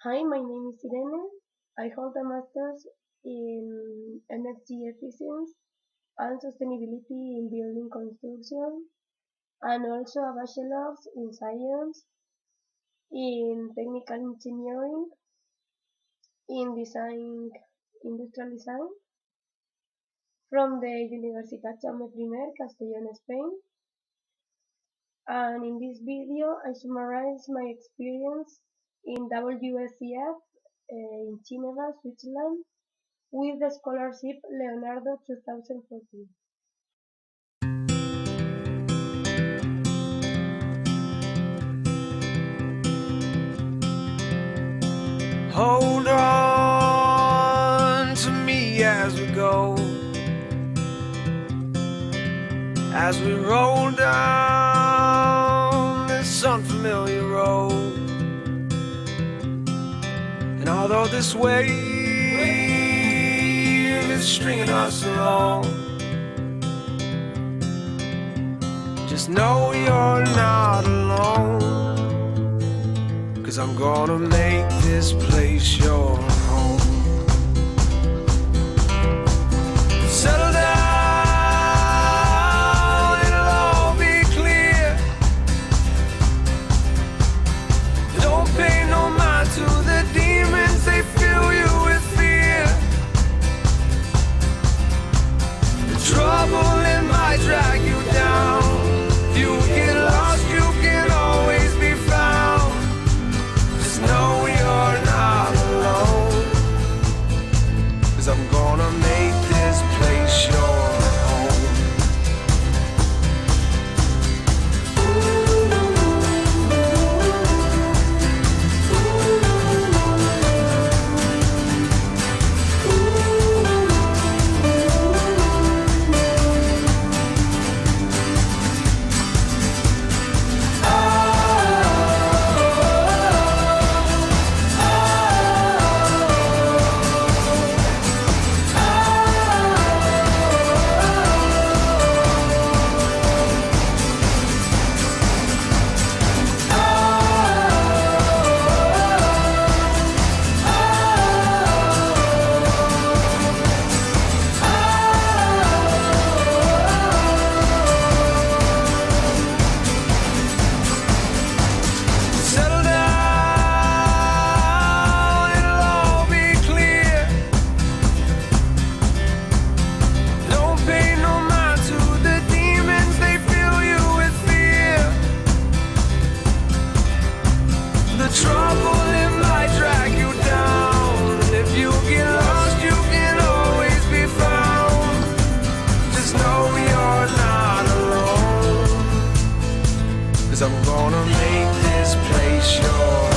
Hi, my name is Irene. I hold a master's in energy efficiency and sustainability in building construction, and also a bachelor's in science, in technical engineering, in design, industrial design, from the Universitat Jaume I, Castellón, Spain. And in this video, I summarize my experience in WSEF in Geneva, Switzerland, with the scholarship Leonardo 2014. Hold on to me as we go, as we roll down this unfamiliar road. And although this wave is stringing us along, just know you're not alone, 'cause I'm gonna make this place your home. Settle down, it'll all be clear. Don't pay no mind to the demons, they fill you with fear. The trouble, it might drag you down. If you get lost, you can always be found. Just know you're not alone, 'cause I'm gonna make this place your home. Settle down, it'll all be clear. Don't pay no mind to the demons, they fill you with fear. The trouble, it might drag you down. And if you get lost, you can always be found. Just know you're not alone, 'cause I'm gonna make this place yours.